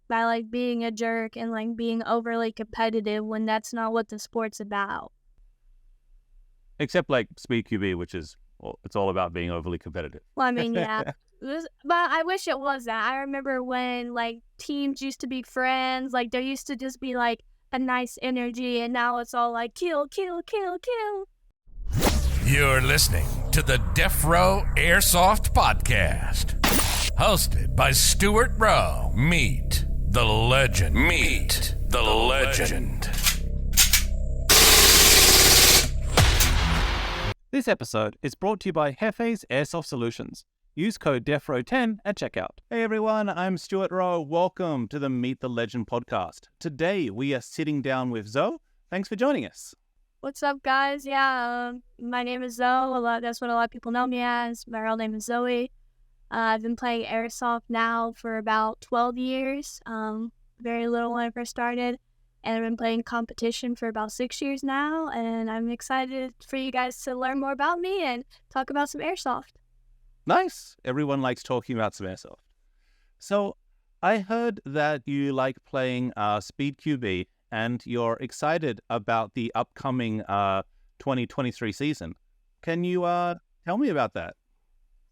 by like being a jerk and like being overly competitive when that's not what the sport's about. Except like SpeedQB, which is, well, it's all about being overly competitive. Well, I mean, yeah. But I wish it was that. I remember when like teams used to be friends, like there used to just be like a nice energy, and now it's all like kill, kill, kill, kill. You're listening to the Defrowe Airsoft Podcast, hosted by Stuart Rowe. Meet the legend. Meet the legend. This episode is brought to you by Hefe's Airsoft Solutions. Use code DEFROWE10 at checkout. Hey everyone, I'm Stuart Rowe. Welcome to the Meet the Legend podcast. Today we are sitting down with Zoe. Thanks for joining us. What's up, guys? Yeah, my name is Zoe. That's what a lot of people know me as. My real name is Zoe. I've been playing Airsoft now for about 12 years. Very little when I first started. And I've been playing competition for about 6 years now. And I'm excited for you guys to learn more about me and talk about some Airsoft. Nice. Everyone likes talking about some Airsoft. So I heard that you like playing SpeedQB and you're excited about the upcoming 2023 season. Can you tell me about that?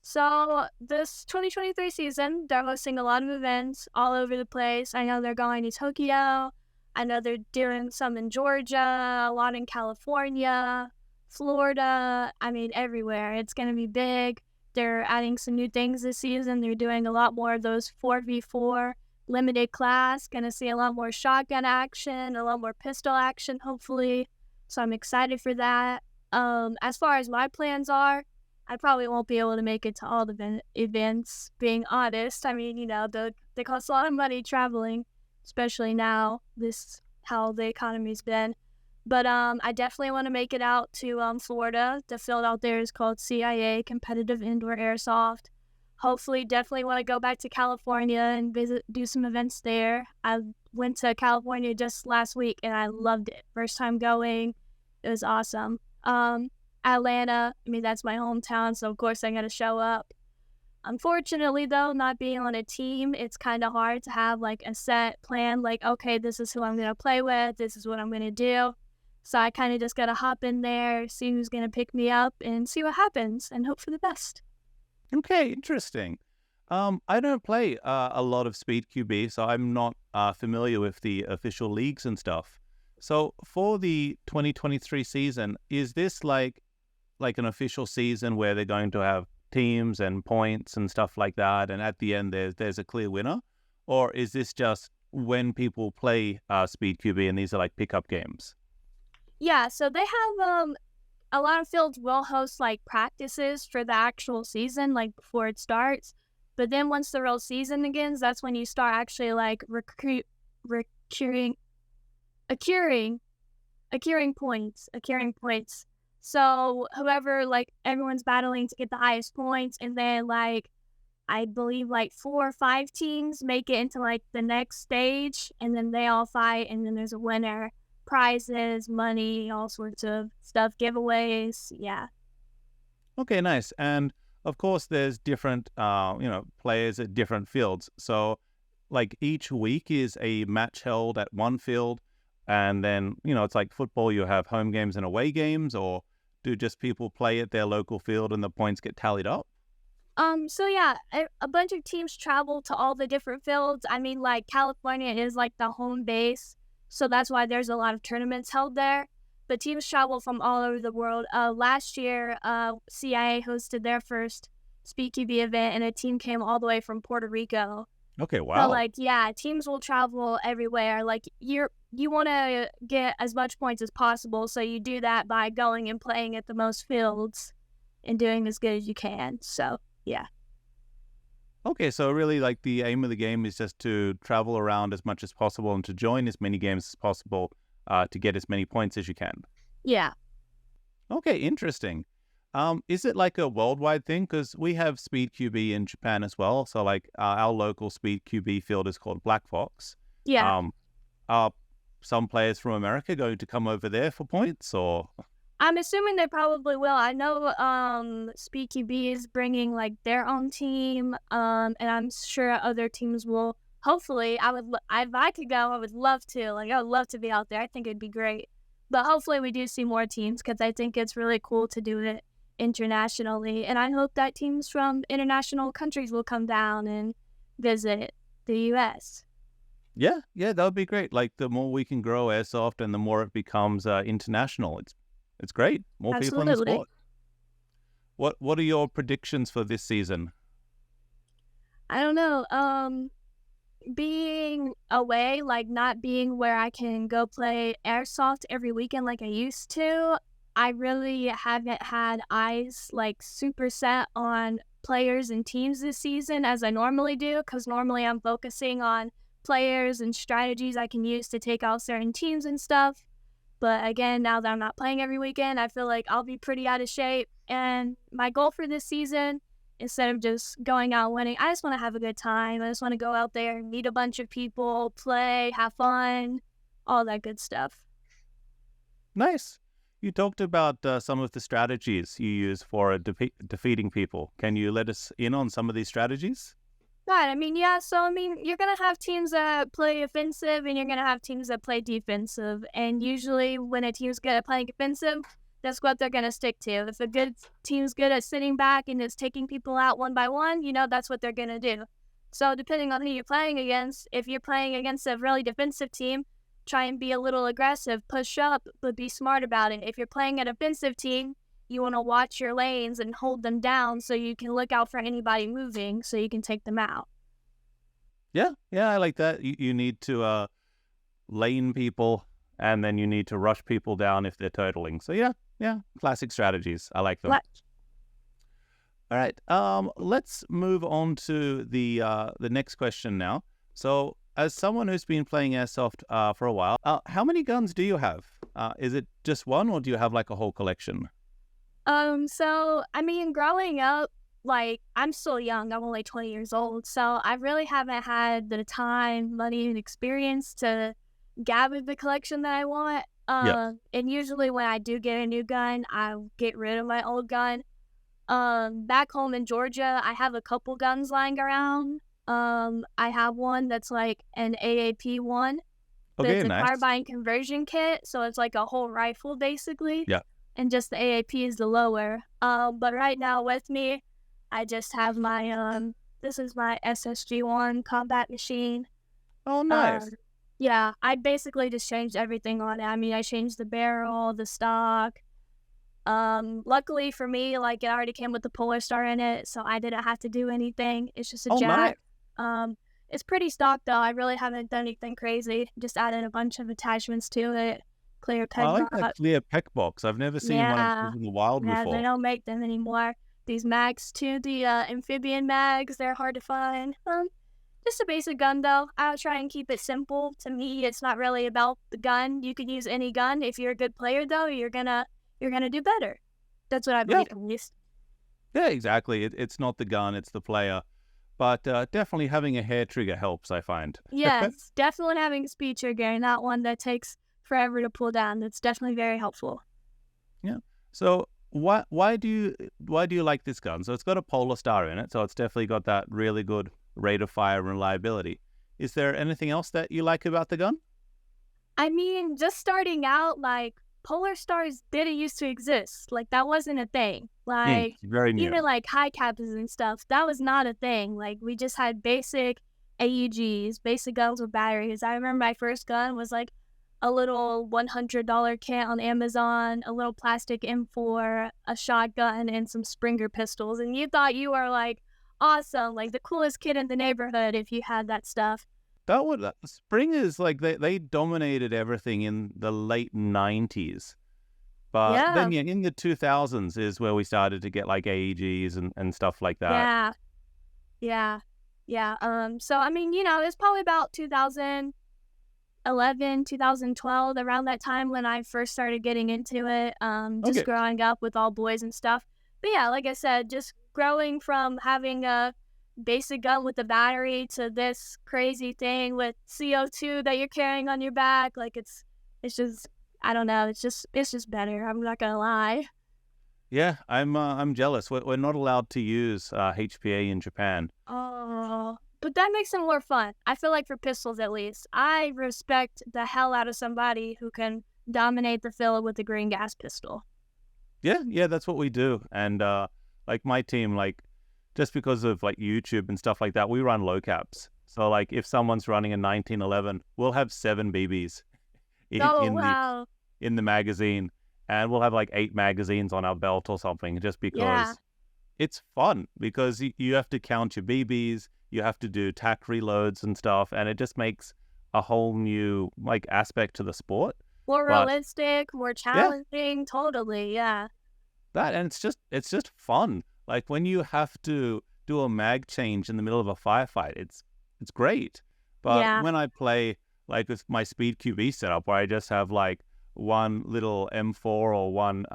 So this 2023 season, they're hosting a lot of events all over the place. I know they're going to Tokyo. I know they're doing some in Georgia, a lot in California, Florida. I mean, everywhere. It's going to be big. They're adding some new things this season. They're doing a lot more of those 4v4 limited class. Going to see a lot more shotgun action, a lot more pistol action, hopefully. So I'm excited for that. As far as my plans are, I probably won't be able to make it to all the events, being honest. I mean, you know, they cost a lot of money traveling, especially now, how the economy's been. But I definitely want to make it out to Florida. The field out there is called CIA, Competitive Indoor Airsoft. Hopefully, definitely want to go back to California and do some events there. I went to California just last week, and I loved it. First time going. It was awesome. Atlanta, I mean, that's my hometown, so of course I got to show up. Unfortunately, though, not being on a team, it's kind of hard to have, like, a set plan, like, okay, this is who I'm going to play with, this is what I'm going to do. So I kind of just got to hop in there, see who's going to pick me up, and see what happens, and hope for the best. Okay, interesting. I don't play a lot of SpeedQB, so I'm not familiar with the official leagues and stuff. So for the 2023 season, is this like an official season where they're going to have teams and points and stuff like that, and at the end there's a clear winner? Or is this just when people play SpeedQB and these are like pickup games? Yeah, so they have a lot of fields will host like practices for the actual season, like before it starts. But then once the real season begins, that's when you start actually like accruing points. So whoever, like, everyone's battling to get the highest points, and then like I believe like 4 or 5 teams make it into like the next stage, and then they all fight, and then there's a winner. Prizes, money, all sorts of stuff, giveaways, yeah. Okay, nice. And of course, there's different, players at different fields. So, like each week is a match held at one field, and then it's like football. You have home games and away games, or do just people play at their local field and the points get tallied up? So yeah, a bunch of teams travel to all the different fields. I mean, like California is like the home base. So that's why there's a lot of tournaments held there. But teams travel from all over the world. Last year, CIA hosted their first SpeedQB event, and a team came all the way from Puerto Rico. Okay, wow. So, like, yeah, teams will travel everywhere. Like, you want to get as much points as possible, so you do that by going and playing at the most fields and doing as good as you can. So, yeah. Okay, so really, like, the aim of the game is just to travel around as much as possible and to join as many games as possible to get as many points as you can. Yeah. Okay, interesting. Is it like a worldwide thing? Because we have SpeedQB in Japan as well. So, like, our local SpeedQB field is called Black Fox. Yeah. Are some players from America going to come over there for points, or...? I'm assuming they probably will. I know SpeedQB is bringing like their own team, and I'm sure other teams will hopefully, if I could go, I would love to. Like, I would love to be out there. I think it'd be great. But hopefully we do see more teams because I think it's really cool to do it internationally. And I hope that teams from international countries will come down and visit the U.S. Yeah, that would be great. Like the more we can grow Airsoft and the more it becomes international, it's great. More people in the Absolutely. sport. What are your predictions for this season? I don't know. Being away, like not being where I can go play Airsoft every weekend like I used to, I really haven't had eyes like super set on players and teams this season as I normally do, because normally I'm focusing on players and strategies I can use to take out certain teams and stuff. But again, now that I'm not playing every weekend, I feel like I'll be pretty out of shape. And my goal for this season, instead of just going out winning, I just want to have a good time. I just want to go out there, meet a bunch of people, play, have fun, all that good stuff. Nice. You talked about some of the strategies you use for defeating people. Can you let us in on some of these strategies? Right. Yeah. So, you're going to have teams that play offensive and you're going to have teams that play defensive. And usually when a team's good at playing offensive, that's what they're going to stick to. If a good team's good at sitting back and is taking people out one by one, that's what they're going to do. So depending on who you're playing against, if you're playing against a really defensive team, try and be a little aggressive, push up, but be smart about it. If you're playing an offensive team, you want to watch your lanes and hold them down so you can look out for anybody moving so you can take them out. Yeah, I like that. You need to lane people, and then you need to rush people down if they're turtling. So yeah, classic strategies. I like them. All right, let's move on to the next question now. So, as someone who's been playing Airsoft for a while, how many guns do you have? Is it just one, or do you have like a whole collection? So, growing up, like, I'm still young. I'm only 20 years old. So, I really haven't had the time, money, and experience to gather the collection that I want. And usually when I do get a new gun, I'll get rid of my old gun. Back home in Georgia, I have a couple guns lying around. I have one that's like an AAP one. Okay, it's a nice. carbine conversion kit, so it's like a whole rifle basically. Yeah. And just the AAP is the lower. But right now with me, I just have my this is my SSG1 combat machine. Oh, nice. Yeah, I basically just changed everything on it. I changed the barrel, the stock. Luckily for me, like, it already came with the Polar Star in it, so I didn't have to do anything. It's just a jack. Nice. It's pretty stock though. I really haven't done anything crazy. Just added a bunch of attachments to it. Clear peg I like box. that clear peg box. I've never seen one of those in the wild before. They don't make them anymore. These mags too, the amphibian mags, they're hard to find. Just a basic gun though. I'll try and keep it simple. To me, it's not really about the gun. You can use any gun. If you're a good player though, you're gonna do better. That's what I believe at least. Yeah, exactly. It's not the gun, it's the player. But definitely having a hair trigger helps, I find. Yes, definitely having a speed trigger, not one that takes forever to pull down. That's definitely very helpful. Yeah. So why do you like this gun? So it's got a Polar Star in it, so it's definitely got that really good rate of fire and reliability. Is there anything else that you like about the gun? Just starting out, like, Polar Stars didn't used to exist. Like, that wasn't a thing. Like, very new. Even like high caps and stuff, that was not a thing. Like, we just had basic AUGs, basic guns with batteries. I remember my first gun was like a little $100 kit on Amazon, a little plastic M4, a shotgun, and some Springer pistols. And you thought you were like awesome, like the coolest kid in the neighborhood if you had that stuff. Springers, like they dominated everything in the late 90s. But then in the 2000s is where we started to get like AEGs and stuff like that. Yeah. So it's probably about 2011, 2012, around that time when I first started getting into it. Just growing up with all boys and stuff. But yeah, like I said, just growing from having a basic gun with a battery to this crazy thing with CO2 that you're carrying on your back. Like it's just, I don't know. It's just better. I'm not gonna lie. Yeah, I'm jealous. We're not allowed to use HPA in Japan. Oh, But that makes it more fun. I feel like for pistols, at least, I respect the hell out of somebody who can dominate the field with a green gas pistol. Yeah, that's what we do. And like my team, like just because of like YouTube and stuff like that, we run low caps. So like if someone's running a 1911, we'll have 7 BBs Wow. in the magazine, and we'll have like 8 magazines on our belt or something, just because it's fun, because you have to count your BBs, you have to do tack reloads and stuff, and it just makes a whole new like aspect to the sport. More But realistic, more challenging, totally, yeah. and it's just fun. Like when you have to do a mag change in the middle of a firefight, it's great. But Yeah. when I play like with my SpeedQB setup, where I just have like one little M4 or one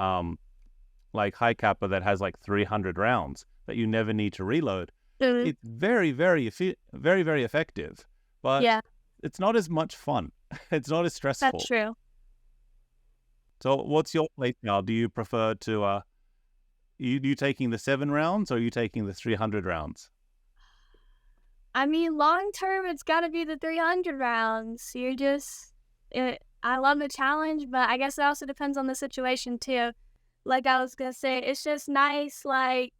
like high capper that has like 300 rounds that you never need to reload, Mhm. it's very very effective. But Yeah, it's not as much fun. It's not as stressful. that's true. So what's your play style? Do you prefer to you taking the 7 rounds, or are you taking the 300 rounds? I mean, long term, it's got to be the 300 rounds. I love the challenge, but I guess it also depends on the situation, too. Like I was going to say, it's just nice, like,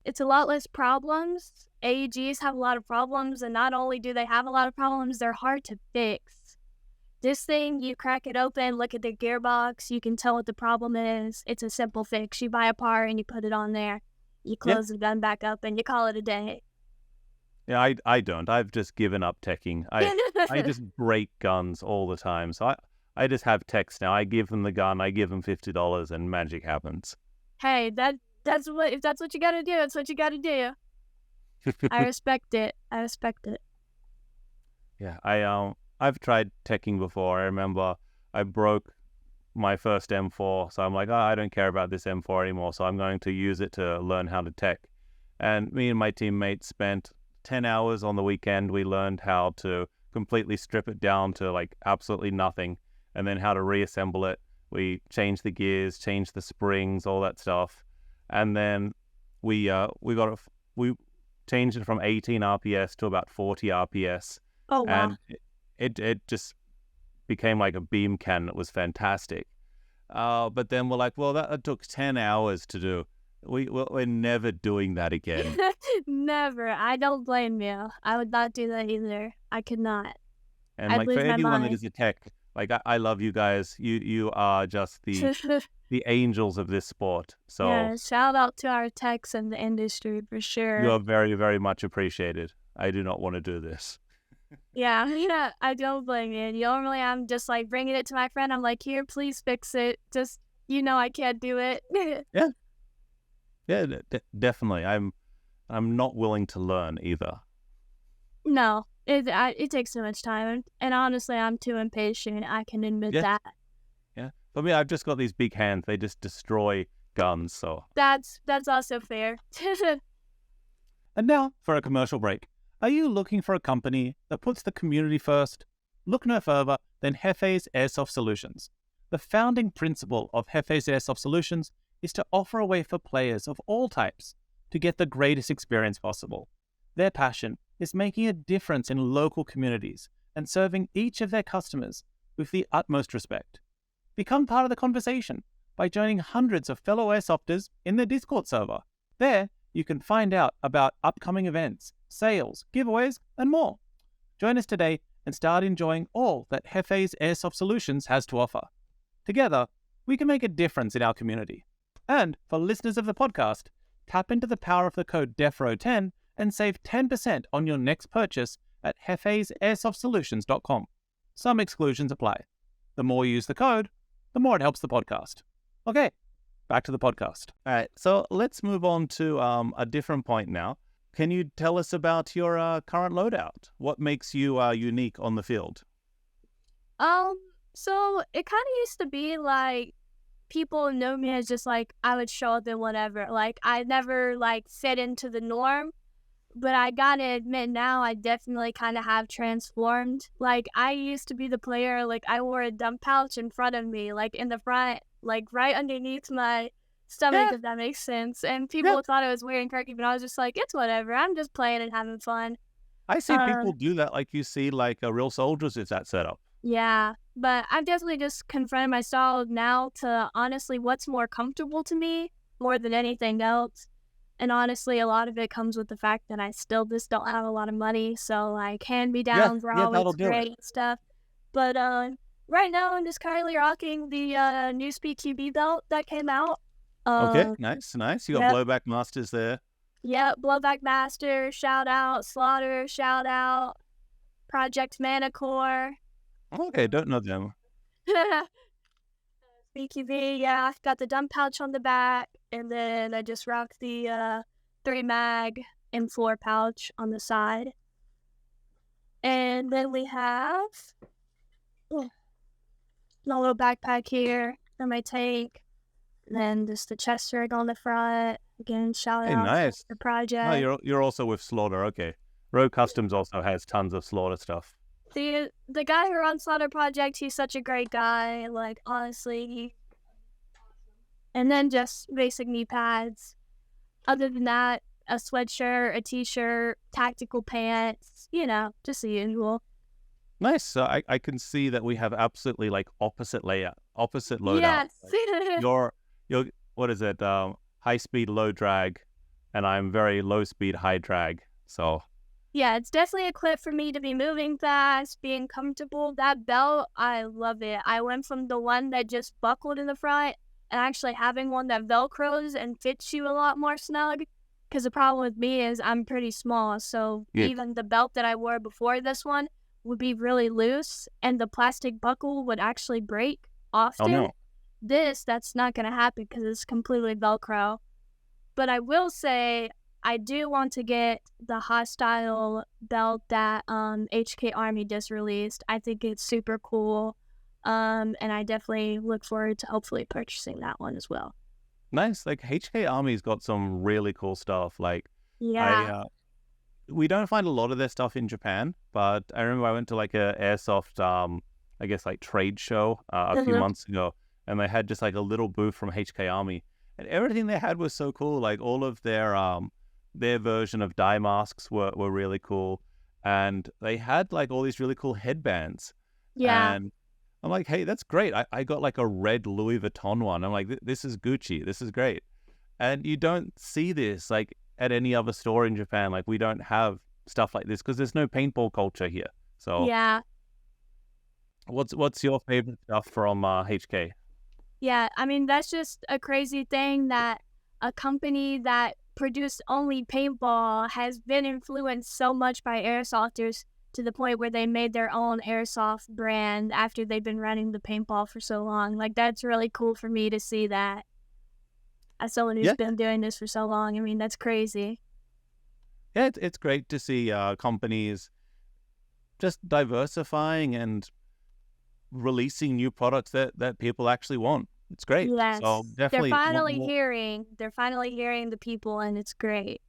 it's a lot less problems. AEGs have a lot of problems, and not only do they have a lot of problems, they're hard to fix. This thing, you crack it open, look at the gearbox, you can tell what the problem is. It's a simple fix. You buy a part and you put it on there. You close the gun back up and you call it a day. Yeah, I don't. I've just given up teching. I just break guns all the time. So I just have techs now. I give them the gun, I give them $50, and magic happens. Hey, that's what you gotta do, that's what you gotta do. I respect it. Yeah, I've tried teching before. I remember I broke my first M4, so I'm like, I don't care about this M4 anymore, so I'm going to use it to learn how to tech. And me and my teammates spent 10 hours on the weekend. We learned how to completely strip it down to like absolutely nothing, and then how to reassemble it. We changed the gears, changed the springs, all that stuff, and then we changed it from 18 RPS to about 40 RPS. Oh, wow. And it just became like a beam cannon. It was fantastic. But then we're like, well, that took 10 hours to do. We're never doing that again. Never. I don't blame you. I would not do that either. I could not. And I'd like lose for my anyone that mind. is a tech, like I love you guys. You are just the angels of this sport. So Yeah, shout out to our techs in the industry for you sure. are very, very much appreciated. I do not want to do this. Yeah, I don't blame you. Normally, I'm just like bringing it to my friend. I'm like, here, please fix it. Just, I can't do it. Yeah, definitely. I'm not willing to learn either. No, it takes so much time. And honestly, I'm too impatient. I can admit Yeah. that. Yeah. For me, I've just got these big hands. They just destroy guns. So. That's also fair. And now for a commercial break. Are you looking for a company that puts the community first? Look no further than Hefe's Airsoft Solutions. The founding principle of Hefe's Airsoft Solutions is to offer a way for players of all types to get the greatest experience possible. Their passion is making a difference in local communities and serving each of their customers with the utmost respect. Become part of the conversation by joining hundreds of fellow airsofters in their Discord server. There, you can find out about upcoming events, sales, giveaways, and more. Join us today and start enjoying all that Hefe's Airsoft Solutions has to offer. Together, we can make a difference in our community. And for listeners of the podcast, tap into the power of the code DEFROWE10 and save 10% on your next purchase at hefesairsoft.solutions.com. Some exclusions apply. The more you use the code, the more it helps the podcast. Okay, back to the podcast. All right. So let's move on to a different point now. Can you tell us about your current loadout? What makes you unique on the field? So it kind of used to be like people know me as just like I would show up in whatever. Like I never like fit into the norm, but I gotta admit now I definitely kind of have transformed. Like I used to be the player, like I wore a dump pouch in front of me, like in the front, like right underneath my stomach, if that makes sense. And people thought I was weird and quirky, but I was just like, it's whatever. I'm just playing and having fun. I see people do that, like you see like real soldiers is that setup. Yeah, but I've definitely just confronted myself now to honestly what's more comfortable to me more than anything else. And honestly, a lot of it comes with the fact that I still just don't have a lot of money. So like hand-me-downs are Yeah, always that'll do great it. and stuff. But right now I'm just currently rocking the new SpeedQB belt that came out. Okay, nice. You got Yep. blowback masters there. Yep, Blowback Master, shout out, Slaughter, shout out, Project Manicore. Okay, don't know them. BQB, yeah, got the dump pouch on the back, and then I just rocked the 3 mag and 4 pouch on the side. And then we have a little backpack here for my tank, and then just the chest rig on the front. Again, shout Hey, out nice. to the project. Oh, you're also with Slaughter. Okay, Rogue Customs also has tons of Slaughter stuff. The guy who runs Slaughter Project, he's such a great guy. Like, honestly, and then just basic knee pads. Other than that, a sweatshirt, a t-shirt, tactical pants, just the usual. Nice. So I can see that we have absolutely like opposite layout, opposite loadout. Yes. Like, you're what is it? High speed, low drag, and I'm very low speed, high drag. So Yeah, it's definitely a clip for me to be moving fast, being comfortable. That belt, I love it. I went from the one that just buckled in the front and actually having one that velcros and fits you a lot more snug. Because the problem with me is I'm pretty small, so Yeah. even the belt that I wore before this one would be really loose, and the plastic buckle would actually break often. oh no. That's not going to happen because it's completely Velcro. But I will say, I do want to get the hostile belt that HK Army just released. I think it's super cool. And I definitely look forward to hopefully purchasing that one as well. Nice. Like HK Army's got some really cool stuff. Like Yeah. we don't find a lot of their stuff in Japan, but I remember I went to like a Airsoft, I guess like trade show a few months ago, and they had just like a little booth from HK Army, and everything they had was so cool. Like all of their version of dye masks were really cool, and they had like all these really cool headbands. Yeah. And I'm like, hey, that's great. I got like a red Louis Vuitton one. I'm like, this is Gucci. This is great. And you don't see this like at any other store in Japan. Like we don't have stuff like this because there's no paintball culture here. So Yeah. what's your favorite stuff from HK? Yeah. I mean, that's just a crazy thing that a company that produced only paintball has been influenced so much by airsofters to the point where they made their own airsoft brand after they've been running the paintball for so long. Like, that's really cool for me to see that. As someone who's been doing this for so long, I mean, that's crazy. Yeah, it's great to see companies just diversifying and releasing new products that people actually want. It's great. Yes. So definitely They're finally hearing the people, and it's great.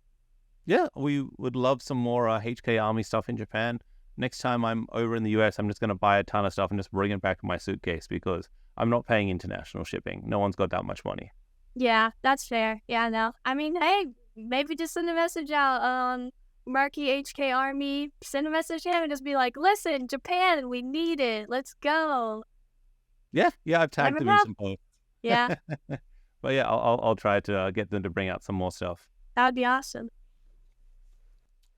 Yeah, we would love some more HK Army stuff in Japan. Next time I'm over in the US, I'm just going to buy a ton of stuff and just bring it back in my suitcase because I'm not paying international shipping. No one's got that much money. Yeah, that's fair. Yeah, no. I mean, hey, maybe just send a message out. Marky HK Army, send a message to him and just be like, listen, Japan, we need it. Let's go. Yeah, I've tagged Never them in know. some posts. Yeah, But yeah, I'll try to get them to bring out some more stuff. that would be awesome.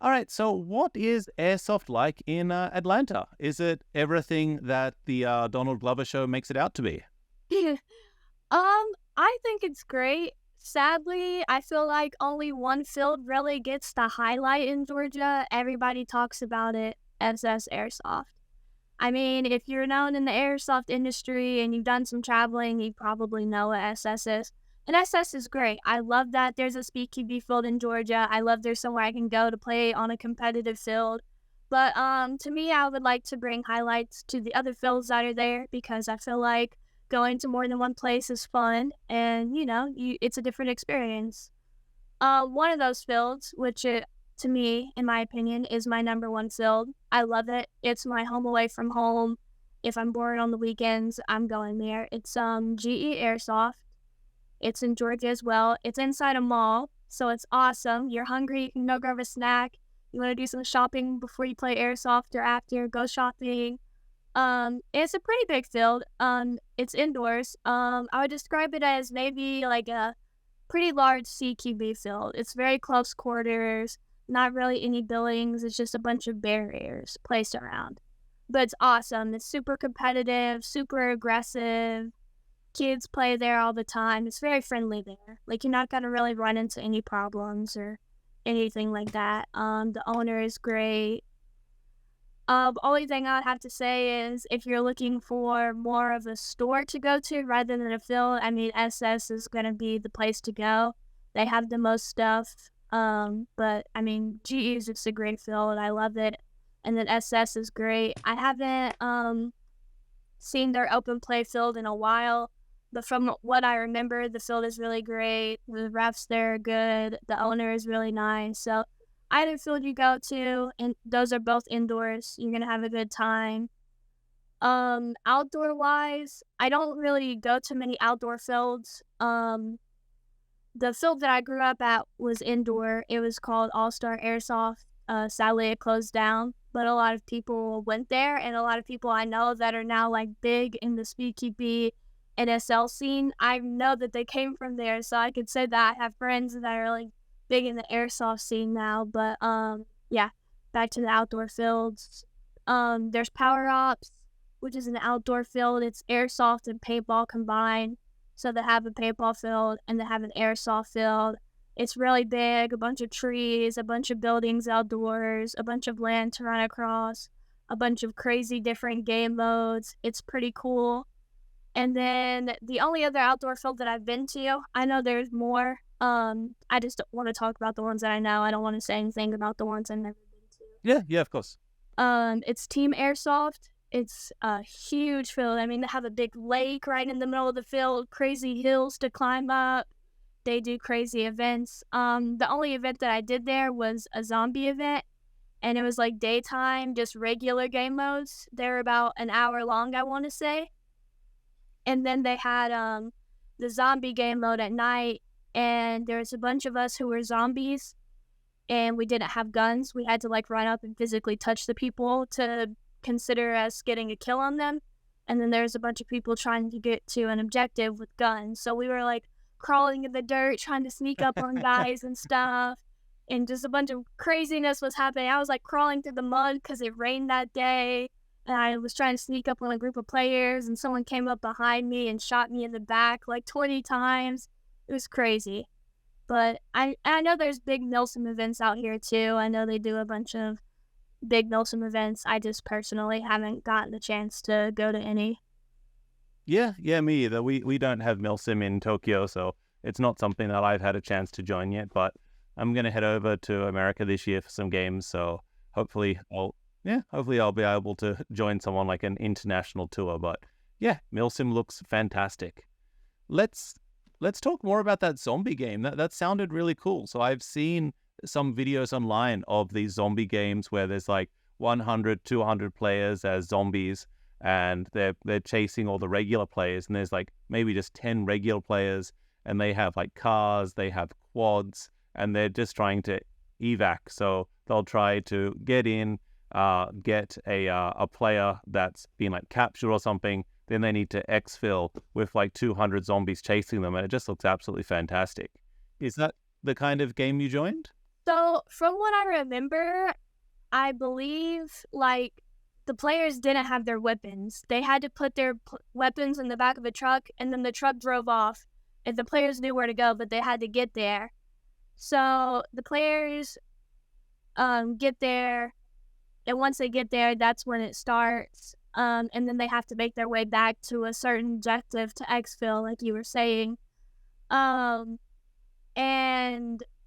All right, so what is Airsoft like in Atlanta? Is it everything that the Donald Glover show makes it out to be? I think it's great. Sadly, I feel like only one field really gets the highlight in Georgia. Everybody talks about it, SS Airsoft. I mean, if you're known in the airsoft industry and you've done some traveling, you probably know what SS is. And SS is great. I love that there's a SpeedQB field in Georgia. I love there's somewhere I can go to play on a competitive field. But to me, I would like to bring highlights to the other fields that are there because I feel like going to more than one place is fun and, it's a different experience. One of those fields, which to me, in my opinion, is my number one field. I love it. It's my home away from home. If I'm bored on the weekends, I'm going there. It's GE Airsoft. It's in Georgia as well. It's inside a mall, so it's awesome. You're hungry, you can go grab a snack. You want to do some shopping before you play Airsoft or after, go shopping. It's a pretty big field. It's indoors. I would describe it as maybe like a pretty large CQB field. It's very close quarters, not really any buildings. It's just a bunch of barriers placed around. But it's awesome. It's super competitive, super aggressive. Kids play there all the time. It's very friendly there. Like, you're not going to really run into any problems or anything like that. The owner is great. Only thing I'd have to say is if you're looking for more of a store to go to rather than a field, I mean, SS is going to be the place to go. They have the most stuff. But, I mean, GE is just a great field. I love it. And then SS is great. I haven't seen their open play field in a while. But from what I remember, the field is really great. The refs there are good. The owner is really nice. So either field you go to, and those are both indoors, you're going to have a good time. Outdoor-wise, I don't really go to many outdoor fields. The field that I grew up at was indoor. It was called All-Star Airsoft. Sadly, it closed down. But a lot of people went there, and a lot of people I know that are now, like, big in the SpeedQB NSL scene, I know that they came from there, so I could say that I have friends that are, like, big in the airsoft scene now. But yeah, back to the outdoor fields. There's Power Ops, which is an outdoor field. It's airsoft and paintball combined. So they have a paintball field and they have an airsoft field. It's really big, a bunch of trees, a bunch of buildings outdoors, a bunch of land to run across, a bunch of crazy different game modes. It's pretty cool. And then the only other outdoor field that I've been to, I know there's more. I just don't want to talk about the ones that I know. I don't want to say anything about the ones I've never been to. Yeah, of course. It's Team Airsoft. It's a huge field. I mean, they have a big lake right in the middle of the field, crazy hills to climb up. They do crazy events. The only event that I did there was a zombie event, and it was like daytime, just regular game modes. They're about an hour long, I want to say. And then they had the zombie game mode at night, and there was a bunch of us who were zombies, and we didn't have guns. We had to like run up and physically touch the people to consider us getting a kill on them. And then there's a bunch of people trying to get to an objective with guns. So we were like crawling in the dirt, trying to sneak up on guys and stuff. And just a bunch of craziness was happening. I was like crawling through the mud because it rained that day. And I was trying to sneak up on a group of players, and someone came up behind me and shot me in the back like 20 times. It was crazy. But I know there's big Milsim events out here too. I know they do a bunch of big Milsim events. I just personally haven't gotten the chance to go to any. Yeah, me either. We don't have Milsim in Tokyo, so it's not something that I've had a chance to join yet. But I'm going to head over to America this year for some games, so hopefully I'll be able to join someone like an international tour. But yeah, Milsim looks fantastic. Let's talk more about that zombie game. That sounded really cool. So I've seen some videos online of these zombie games where there's like 100, 200 players as zombies, and they're chasing all the regular players, and there's like maybe just 10 regular players, and they have like cars, they have quads, and they're just trying to evac. So they'll try to get in, get a player that's been like captured or something. Then they need to exfil with like 200 zombies chasing them, and it just looks absolutely fantastic. Is that the kind of game you joined? So from what I remember, I believe like the players didn't have their weapons. They had to put their weapons in the back of a truck, and then the truck drove off, and the players knew where to go, but they had to get there. So the players get there, and once they get there, that's when it starts. And then they have to make their way back to a certain objective to exfil, like you were saying. And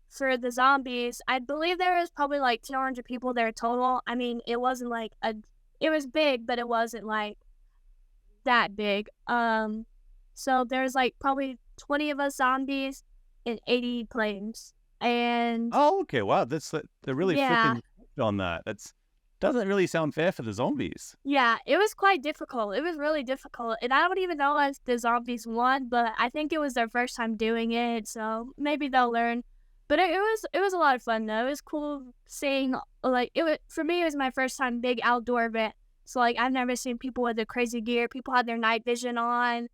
for the zombies, I believe there was probably like 200 people there total. I mean, it wasn't like it was big, but it wasn't like that big. So there's like probably 20 of us zombies and 80 players. And okay, wow, they're really flipping on that. Doesn't really sound fair for the zombies. Yeah, it was quite difficult. It was really difficult. And I don't even know if the zombies won, but I think it was their first time doing it, so maybe they'll learn. But it was a lot of fun though. It was cool seeing for me it was my first time big outdoor event. So like I've never seen people with the crazy gear. People had their night vision on.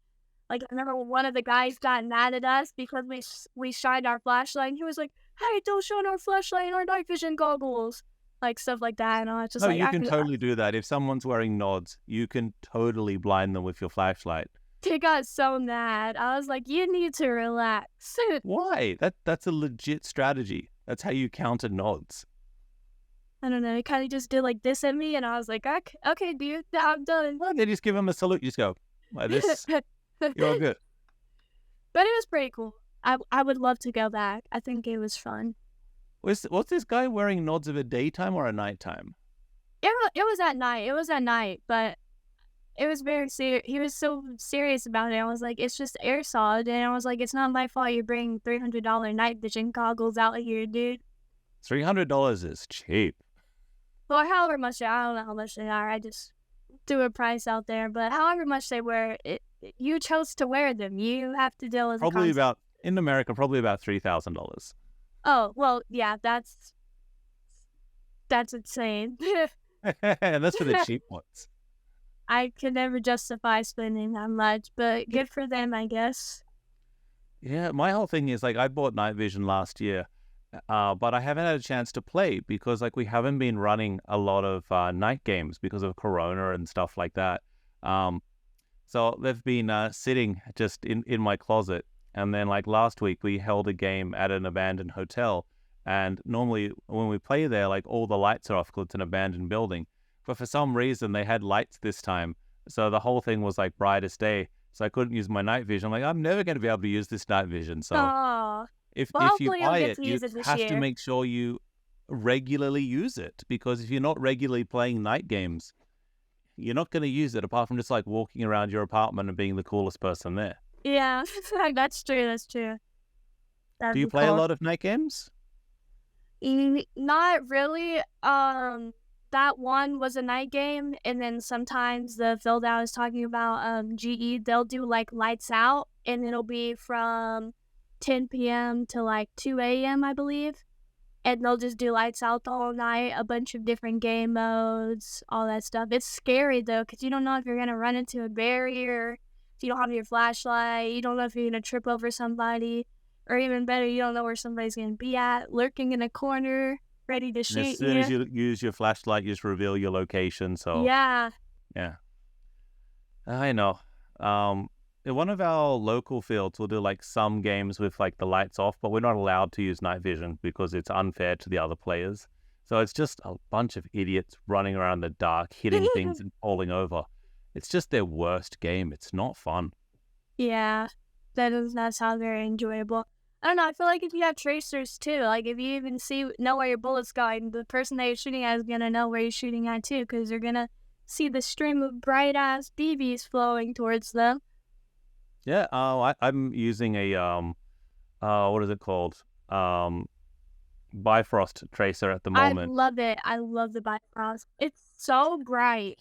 Like I remember one of the guys got mad at us because we shined our flashlight, and he was like, "Hey, don't shine our flashlight in our night vision goggles." Like stuff like that, and I was just No, like, you can totally do that. If someone's wearing nods, you can totally blind them with your flashlight. They got so mad. I was like, "You need to relax." Why? That's a legit strategy. That's how you counter nods. I don't know. He kind of just did like this at me, and I was like, "Okay, dude, I'm done." Well, they just give them a salute. You just go like this. You're all good. But it was pretty cool. I would love to go back. I think it was fun. Was this guy wearing nods of a daytime or a nighttime? It was at night. It was at night, but it was very serious. He was so serious about it. I was like, it's just airsoft, and I was like, it's not my fault you're bringing $300 night vision goggles out here, dude. $300 is cheap. Or however much I don't know how much they are. I just threw a price out there, but however much they were, you chose to wear them. You have to deal with Probably about in America, probably about $3,000. Oh well, yeah, that's insane. And that's for the cheap ones. I could never justify spending that much, but good for them, I guess. Yeah, my whole thing is like I bought night vision last year, but I haven't had a chance to play because like we haven't been running a lot of night games because of Corona and stuff like that. So they've been sitting just in my closet. And then like last week we held a game at an abandoned hotel. And normally when we play there, like all the lights are off because it's an abandoned building. But for some reason they had lights this time. So the whole thing was like bright as day. So I couldn't use my night vision. I'm like, I'm never going to be able to use this night vision. So if you buy it, you have to make sure you regularly use it. Because if you're not regularly playing night games, you're not going to use it apart from just like walking around your apartment and being the coolest person there. Yeah, that's true. That's true. Do you play a lot of night games? Not really. That one was a night game, and then sometimes the field I was talking about, GE, they'll do like lights out, and it'll be from 10 p.m. to like 2 a.m. I believe, and they'll just do lights out the whole night, a bunch of different game modes, all that stuff. It's scary though, because you don't know if you're gonna run into a barrier. If you don't have your flashlight, you don't know if you're going to trip over somebody, or even better, you don't know where somebody's going to be at, lurking in a corner, ready to shoot you. As soon as you use your flashlight, you just reveal your location. So yeah. I know. In one of our local fields, we'll do like some games with like the lights off, but we're not allowed to use night vision because it's unfair to the other players. So it's just a bunch of idiots running around in the dark, hitting things and falling over. It's just their worst game. It's not fun. Yeah, that does not sound very enjoyable. I don't know. I feel like if you have tracers too, like if you even know where your bullet's going, the person that you're shooting at is gonna know where you're shooting at too, because you're gonna see the stream of bright ass BBs flowing towards them. Yeah. I'm using a what is it called? Bifrost tracer at the moment. I love it. I love the Bifrost. It's so bright.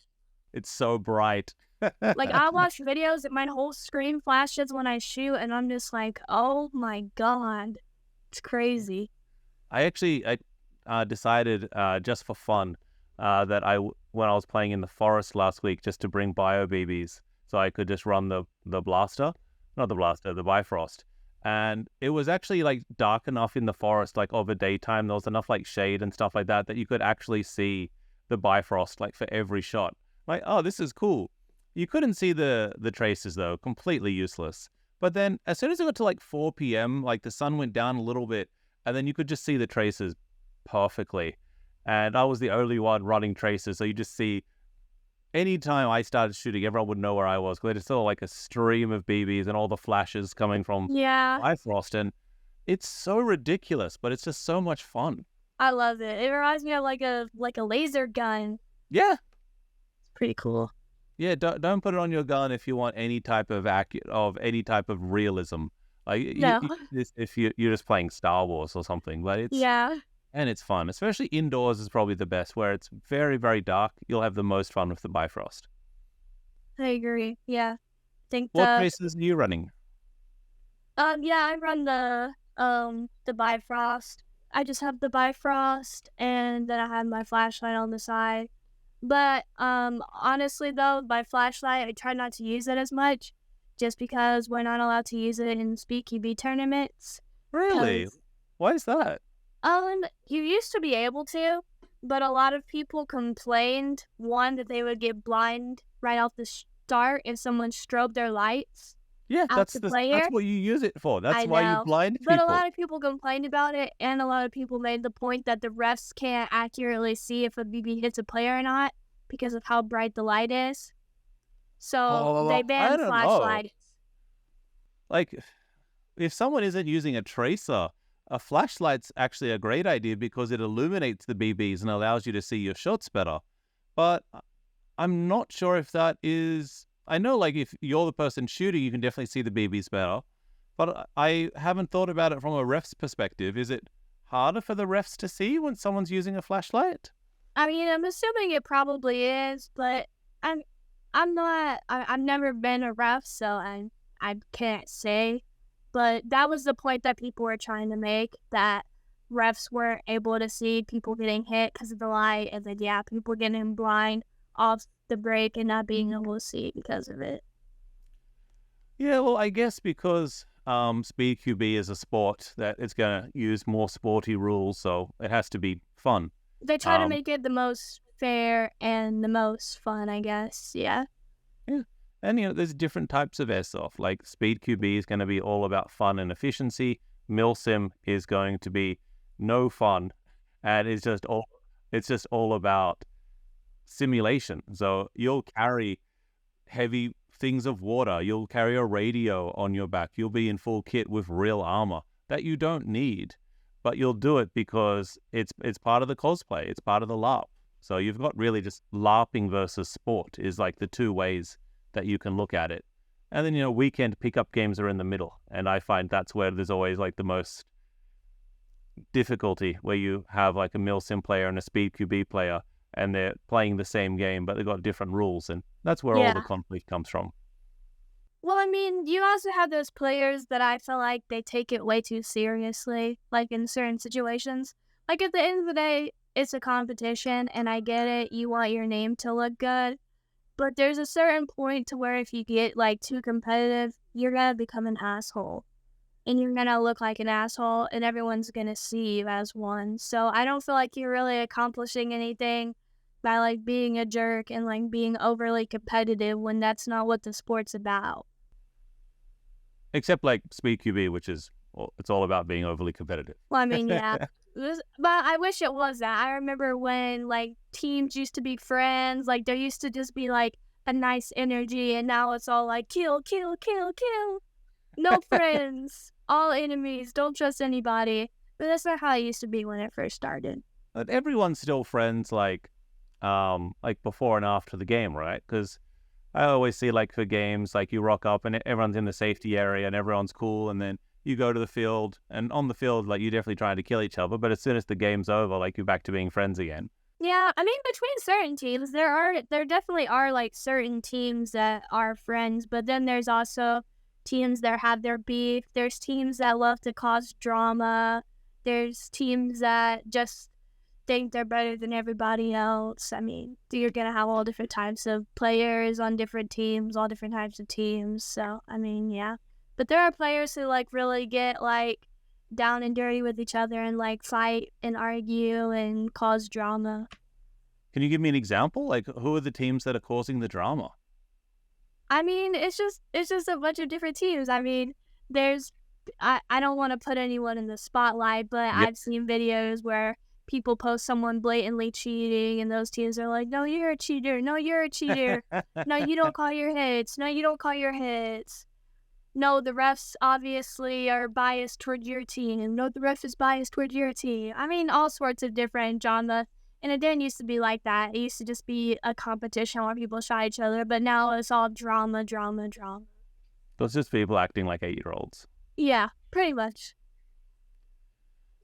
It's so bright. Like I watch videos and my whole screen flashes when I shoot, and I'm just like, oh my god, it's crazy. I decided just for fun that when I was playing in the forest last week, just to bring bio BBs so I could just run the Bifrost. And it was actually like dark enough in the forest, like over daytime. There was enough like shade and stuff like that you could actually see the Bifrost like for every shot. Like, oh, this is cool. You couldn't see the tracers though, completely useless. But then as soon as it got to like 4 p.m., like the sun went down a little bit, and then you could just see the tracers perfectly. And I was the only one running tracers, so you just see anytime I started shooting, everyone would know where I was because they just saw like a stream of BBs and all the flashes coming from Bifrost, and it's so ridiculous, but it's just so much fun. I love it. It reminds me of like a laser gun. Yeah. Pretty cool. Yeah, don't put it on your gun if you want any type of any type of realism. Like no. If you're just playing Star Wars or something, but and it's fun, especially indoors is probably the best where it's very very dark. You'll have the most fun with the Bifrost. I agree. Yeah, What races are you running? I run the the Bifrost. I just have the Bifrost, and then I have my flashlight on the side. But honestly though, my flashlight, I try not to use it as much, just because we're not allowed to use it in SpeedQB tournaments. Really? Why is that? You used to be able to, but a lot of people complained, one, that they would get blind right off the start if someone strobed their lights. Yeah, Out that's the player? what you use it for. That's I why you know, blind but a people. lot of people complained about it, and a lot of people made the point that the refs can't accurately see if a BB hits a player or not because of how bright the light is. So they I banned don't know. flashlights. Like, if someone isn't using a tracer, a flashlight's actually a great idea because it illuminates the BBs and allows you to see your shots better. But I'm not sure if that is... I know, like, if you're the person shooting, you can definitely see the BBs better. But I haven't thought about it from a ref's perspective. Is it harder for the refs to see when someone's using a flashlight? I mean, I'm assuming it probably is, but I've never been a ref, so I can't say. But that was the point that people were trying to make, that refs weren't able to see people getting hit because of the light, and then, yeah, people getting blind off the break and not being able to see because of it. Yeah, well, I guess because SpeedQB is a sport that it's going to use more sporty rules, so it has to be fun. They try to make it the most fair and the most fun, I guess, yeah. Yeah, and there's different types of airsoft. Like SpeedQB is going to be all about fun and efficiency. Milsim is going to be no fun, and it's just all about simulation. So you'll carry heavy things of water. You'll carry a radio on your back. You'll be in full kit with real armor that you don't need, but you'll do it because it's part of the cosplay. It's part of the LARP. So you've got really just LARPing versus sport is like the two ways that you can look at it. And then, weekend pickup games are in the middle. And I find that's where there's always like the most difficulty, where you have like a Milsim player and a SpeedQB player, and they're playing the same game, but they've got different rules. And that's where all the conflict comes from. Well, I mean, you also have those players that I feel like they take it way too seriously, like in certain situations. Like at the end of the day, it's a competition, and I get it. You want your name to look good. But there's a certain point to where if you get like too competitive, you're going to become an asshole. And you're going to look like an asshole, and everyone's going to see you as one. So I don't feel like you're really accomplishing anything by like being a jerk and like being overly competitive when that's not what the sport's about. Except like SpeedQB, which is, it's all about being overly competitive. Well, I mean, yeah. But I wish it was that. I remember when like teams used to be friends, like there used to just be like a nice energy, and now it's all like kill, kill, kill, kill. No friends, all enemies, don't trust anybody. But that's not how it used to be when it first started. But everyone's still friends like before and after the game, right? Because I always see like for games, like you rock up and everyone's in the safety area and everyone's cool, and then you go to the field, and on the field, like you're definitely trying to kill each other, but as soon as the game's over, like you're back to being friends again. Yeah, I mean, between certain teams, there definitely are like certain teams that are friends, but then there's also teams that have their beef. There's teams that love to cause drama. There's teams that just think they're better than everybody else. I mean, you're gonna have all different types of players on different teams, all different types of teams. So, I mean, yeah. But there are players who like really get like down and dirty with each other and like fight and argue and cause drama. Can you give me an example? Like, who are the teams that are causing the drama? I mean, it's just a bunch of different teams. I mean, I don't want to put anyone in the spotlight, but Yep. I've seen videos where people post someone blatantly cheating, and those teams are like, no, you're a cheater. No, you're a cheater. No, you don't call your hits. No, you don't call your hits. No, the refs obviously are biased toward your team. No, the ref is biased toward your team. I mean, all sorts of different genre. And it didn't used to be like that. It used to just be a competition where people shot each other. But now it's all drama, drama, drama. So it's just people acting like 8-year-olds. Yeah, pretty much.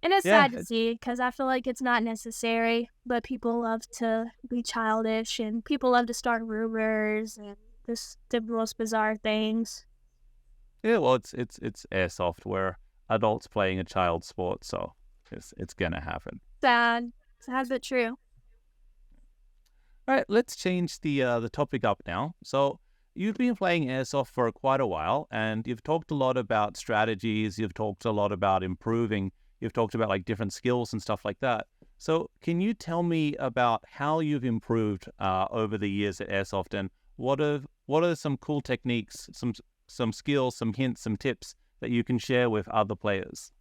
And it's sad to see because I feel like it's not necessary. But people love to be childish, and people love to start rumors and just the most bizarre things. Yeah, well, it's airsoft, where adults playing a child sport, so it's gonna happen. Sad but true. All right, let's change the topic up now. So you've been playing Airsoft for quite a while, and you've talked a lot about strategies, you've talked a lot about improving, you've talked about like different skills and stuff like that. So can you tell me about how you've improved over the years at Airsoft, and what are some cool techniques, some skills, some hints, some tips that you can share with other players?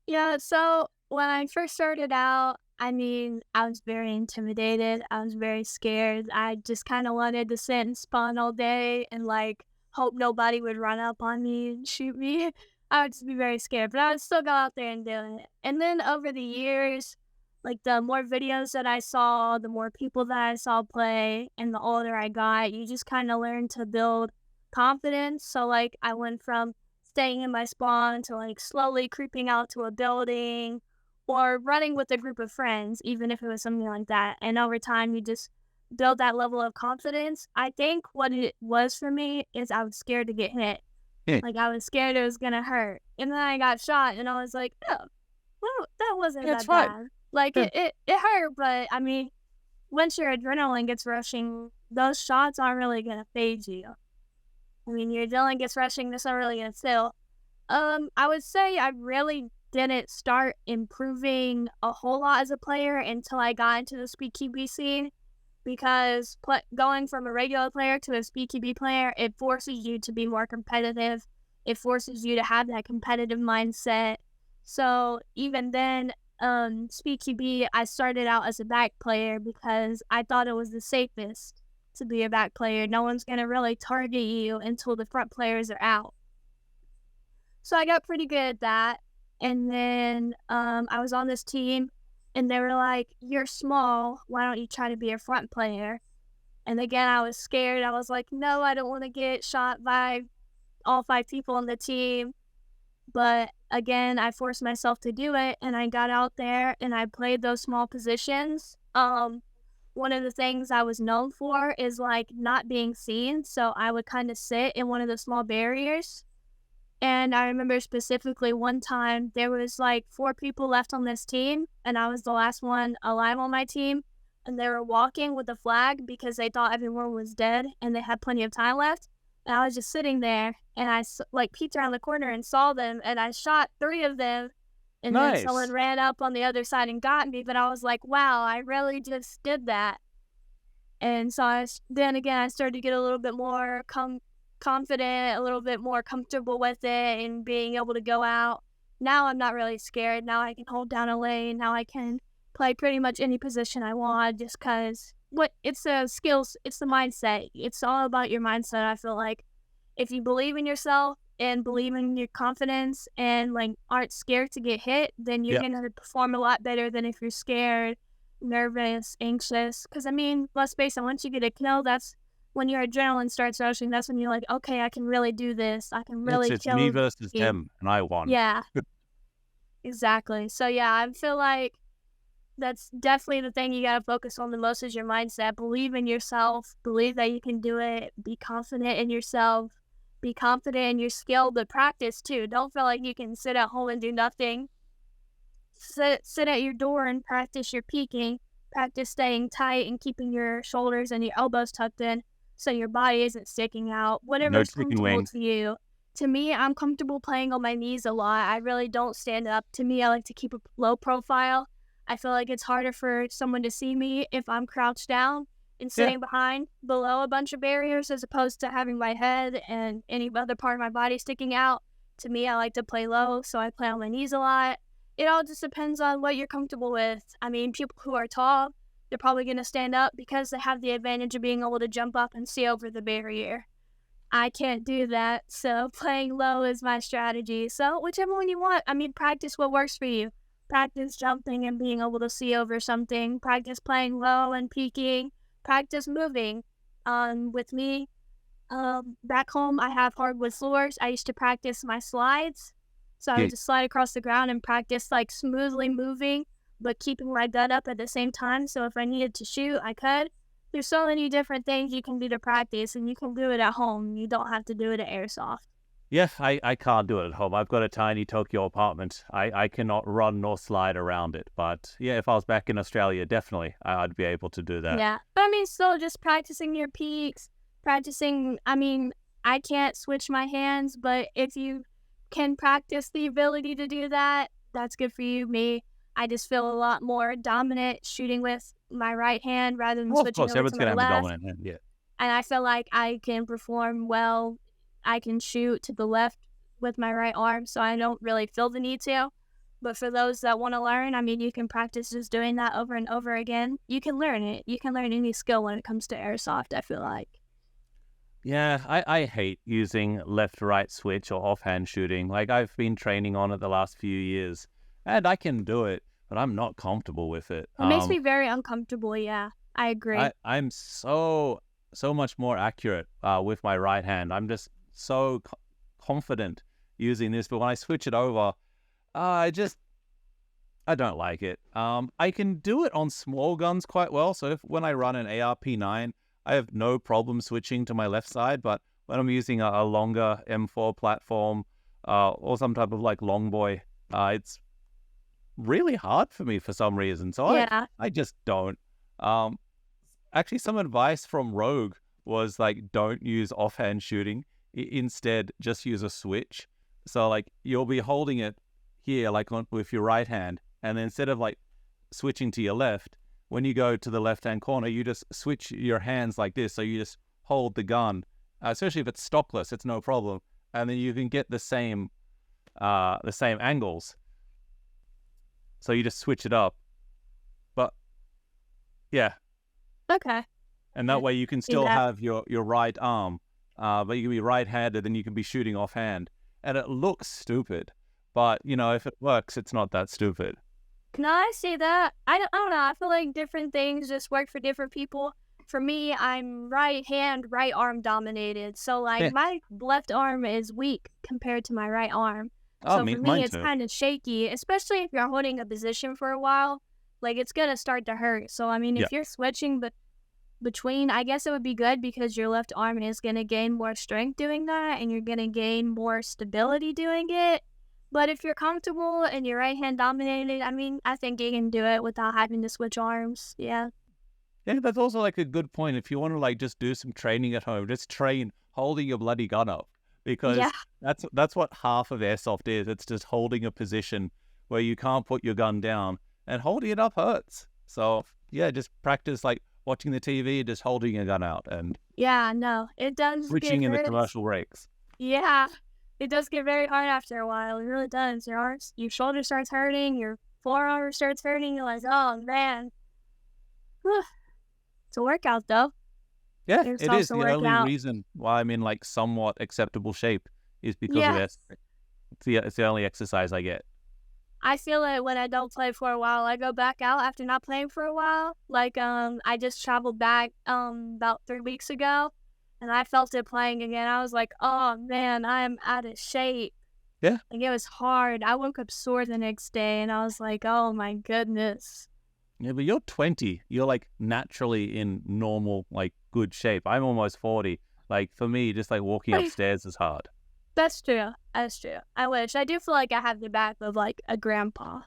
Yeah, so when I first started out, I mean, I was very intimidated. I was very scared. I just kind of wanted to sit and spawn all day and like hope nobody would run up on me and shoot me. I would just be very scared, but I would still go out there and do it. And then over the years, like the more videos that I saw, the more people that I saw play, and the older I got, you just kind of learn to build confidence. So like I went from staying in my spawn to like slowly creeping out to a building or running with a group of friends, even if it was something like that. And over time, you just build that level of confidence. I think what it was for me is I was scared to get hit. Yeah. Like I was scared it was going to hurt. And then I got shot and I was like, oh, well, that wasn't that bad. Like it hurt, but I mean, once your adrenaline gets rushing, those shots aren't really going to phase you. I mean, your adrenaline gets rushing, that's not really going to still. I would say I really didn't start improving a whole lot as a player until I got into the SpeedQB scene, because going from a regular player to a SpeedQB player, it forces you to be more competitive. It forces you to have that competitive mindset. So even then, SpeedQB, I started out as a back player because I thought it was the safest to be a back player. No one's going to really target you until the front players are out. So I got pretty good at that. And then I was on this team, and they were like, you're small, why don't you try to be a front player? And again, I was scared. I was like, no, I don't want to get shot by all 5 people on the team. But again, I forced myself to do it, and I got out there, and I played those small positions. One of the things I was known for is like not being seen, so I would kind of sit in one of the small barriers. And I remember specifically one time there was like 4 people left on this team, and I was the last one alive on my team, and they were walking with a flag because they thought everyone was dead and they had plenty of time left. And I was just sitting there, and I like peeked around the corner and saw them, and I shot 3 of them, and then someone ran up on the other side and got me. But I was like, wow, I really just did that. And so then again, I started to get a little bit more confident, a little bit more comfortable with it, and being able to go out. Now I'm not really scared. Now I can hold down a lane. Now I can play pretty much any position I want, just because it's the skills, it's the mindset. It's all about your mindset. I feel like if you believe in yourself and believe in your confidence and like aren't scared to get hit, then you're going to perform a lot better than if you're scared, nervous, anxious. Because I mean, let's face it, once you get a kill, that's when your adrenaline starts rushing. That's when you're like, okay, I can really do this. I can really it's kill me versus him, and I won. Yeah, exactly. So yeah, I feel like that's definitely the thing you got to focus on the most is your mindset. Believe in yourself. Believe that you can do it. Be confident in yourself. Be confident in your skill, but practice too. Don't feel like you can sit at home and do nothing. Sit at your door and practice your peeking. Practice staying tight and keeping your shoulders and your elbows tucked in so your body isn't sticking out. Whatever's comfortable to you. To me, I'm comfortable playing on my knees a lot. I really don't stand up. To me, I like to keep a low profile. I feel like it's harder for someone to see me if I'm crouched down and sitting below a bunch of barriers, as opposed to having my head and any other part of my body sticking out. To me, I like to play low, so I play on my knees a lot. It all just depends on what you're comfortable with. I mean, people who are tall, they're probably going to stand up because they have the advantage of being able to jump up and see over the barrier. I can't do that, so playing low is my strategy. So whichever one you want. I mean, practice what works for you. Practice jumping and being able to see over something. Practice playing low and peeking. Practice moving. With me, back home, I have hardwood floors. I used to practice my slides. So I would just slide across the ground and practice like smoothly moving, but keeping my gut up at the same time. So if I needed to shoot, I could. There's so many different things you can do to practice, and you can do it at home. You don't have to do it at Airsoft. Yeah, I can't do it at home. I've got a tiny Tokyo apartment. I cannot run nor slide around it. But yeah, if I was back in Australia, definitely I'd be able to do that. Yeah. But I mean, still just practicing your peaks, practicing. I mean, I can't switch my hands, but if you can practice the ability to do that, that's good for you. Me, I just feel a lot more dominant shooting with my right hand rather than Well, of switching course, over to everyone's my going to have a left. dominant hand. Yeah. And I feel like I can perform well. I can shoot to the left with my right arm, so I don't really feel the need to. But for those that want to learn, I mean, you can practice just doing that over and over again. You can learn it. You can learn any skill when it comes to airsoft, I feel like. Yeah, I hate using left-right switch or offhand shooting. Like, I've been training on it the last few years, and I can do it, but I'm not comfortable with it. It makes me very uncomfortable, yeah. I agree. I'm so much more accurate with my right hand. I'm just so confident using this, but when I switch it over, I don't like it. I can do it on small guns quite well. So when I run an ARP9, I have no problem switching to my left side. But when I'm using a longer M4 platform or some type of like long boy, it's really hard for me for some reason. So Yeah. I just don't. Actually, some advice from Rogue was like, don't use offhand shooting. Instead, just use a switch. So like you'll be holding it here, like with your right hand, and then instead of like switching to your left, when you go to the left-hand corner, you just switch your hands like this. So you just hold the gun, especially if it's stockless, it's no problem, and then you can get the same angles. So you just switch it up. But yeah. Okay. And that way you can still that. have your right arm, but you can be right-handed and you can be shooting offhand. And it looks stupid, but, you know, if it works, it's not that stupid. No, I see that. I don't know. I feel like different things just work for different people. For me, I'm right hand, right arm dominated. So, like, Yeah. my left arm is weak compared to my right arm. Oh, So for me, mine it's too. kind of shaky, especially if you're holding a position for a while. Like, it's going to start to hurt. So, I mean, if you're switching between, I guess it would be good because your left arm is going to gain more strength doing that, and you're going to gain more stability doing it. But if you're comfortable and you're right hand dominated, I mean, I think you can do it without having to switch arms. Yeah. Yeah, that's also like a good point. If you want to like just do some training at home, just train holding your bloody gun up, because Yeah. that's what half of airsoft is. It's just holding a position where you can't put your gun down, and holding it up hurts. So yeah, just practice like watching the TV, just holding your gun out and Yeah, no, it does switching get in the hurt. commercial breaks. Yeah, it does get very hard after a while. It really does. Your shoulder starts hurting, your forearm starts hurting. You're like, oh man. Whew. It's a workout though. Yeah, There's it is. also The only workout. reason why I'm in like somewhat acceptable shape is because of Yeah. it. It's the only exercise I get. I feel it when I don't play for a while. I go back out after not playing for a while. Like, I just traveled back about 3 weeks ago, and I felt it playing again. I was like, oh man, I am out of shape. Yeah. Like, it was hard. I woke up sore the next day, and I was like, oh my goodness. Yeah, but you're 20. You're like naturally in normal, like good shape. I'm almost 40. Like for me, just like walking upstairs is hard. That's true. That's true. I wish. I do feel like I have the back of like a grandpa.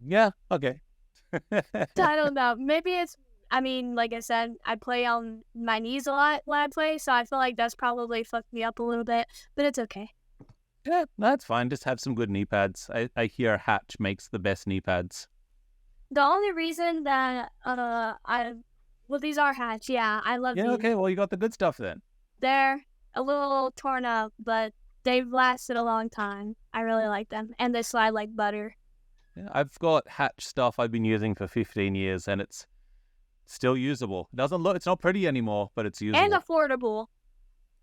Yeah, okay. I don't know. Maybe it's, I mean, like I said, I play on my knees a lot when I play, so I feel like that's probably fucked me up a little bit, but it's okay. Yeah, that's fine. Just have some good knee pads. I hear Hatch makes the best knee pads. The only reason that, well, these are Hatch, yeah, I love Yeah, these. okay. Well, you got the good stuff then. They're a little torn up, but they've lasted a long time. I really like them, and they slide like butter. Yeah, I've got Hatch stuff I've been using for 15 years, and it's still usable. It doesn't look, it's not pretty anymore, but it's usable. And affordable.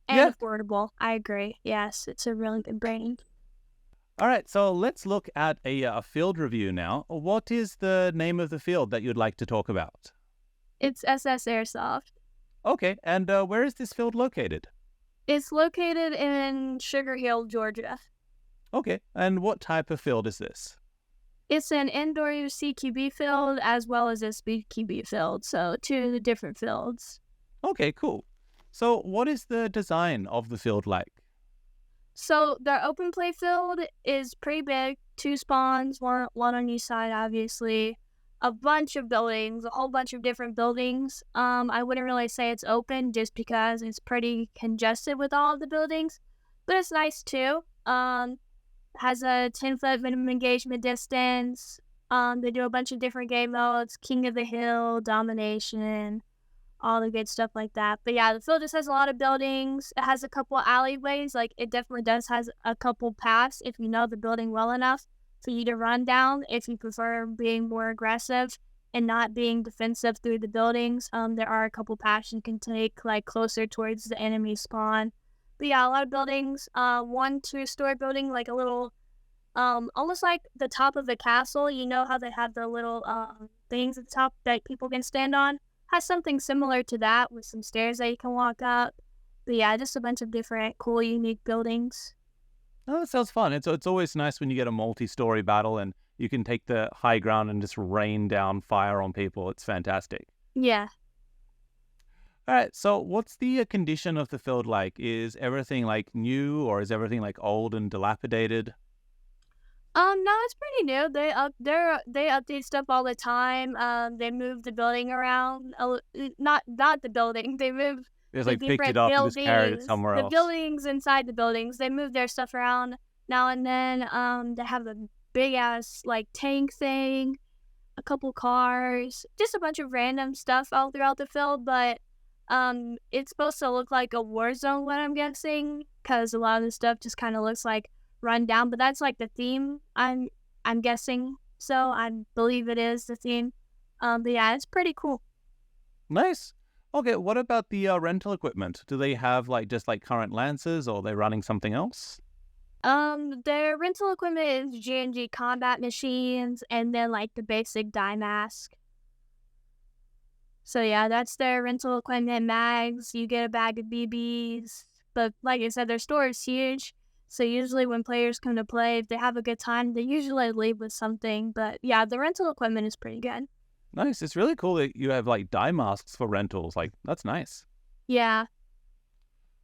Yeah. Affordable. I agree. Yes, it's a really good brand. All right, so let's look at a field review now. What is the name of the field that you'd like to talk about? It's SS Airsoft. Okay, and where is this field located? It's located in Sugar Hill, Georgia. Okay, and what type of field is this? It's an indoor CQB field as well as a SpeedQB field, so 2 different fields. Okay, cool. So what is the design of the field like? So their open play field is pretty big. 2 spawns, one on each side, obviously. A bunch of buildings, a whole bunch of different buildings. I wouldn't really say it's open just because it's pretty congested with all of the buildings, but it's nice too. Has a 10-foot minimum engagement distance. They do a bunch of different game modes: King of the Hill, Domination, all the good stuff like that. But yeah, the field just has a lot of buildings. It has a couple alleyways. Like, it definitely does has a couple paths if you know the building well enough for you to run down if you prefer being more aggressive and not being defensive through the buildings. There are a couple paths you can take, like, closer towards the enemy spawn. But yeah, a lot of buildings. 1 2-story building, like a little, almost like the top of the castle. You know how they have the little things at the top that people can stand on? Has something similar to that with some stairs that you can walk up. But yeah, just a bunch of different cool, unique buildings. Oh, that sounds fun. It's always nice when you get a multi-story battle and you can take the high ground and just rain down fire on people. It's fantastic. Yeah. All right, so what's the condition of the field like? Is everything like new, or is everything like old and dilapidated? No, it's pretty new. They update stuff all the time. They move the building around. Not the building. They move It's the like picked it different up and just carried it buildings. somewhere The else. buildings inside the buildings. They move their stuff around now and then. They have a big ass like tank thing, a couple cars, just a bunch of random stuff all throughout the field. But it's supposed to look like a war zone, what I'm guessing, because a lot of the stuff just kind of looks like run down. But that's like the theme. I'm guessing. So I believe it is the theme. But yeah, it's pretty cool. Nice. Okay, what about the rental equipment? Do they have like just like current Lancers, or are they running something else? Their rental equipment is G&G combat machines, and then like the basic dye mask. So yeah, that's their rental equipment. Mags, you get a bag of BBs. But like I said, their store is huge. So usually when players come to play, if they have a good time, they usually leave with something. But yeah, the rental equipment is pretty good. Nice. It's really cool that you have like dye masks for rentals. Like, that's nice. Yeah.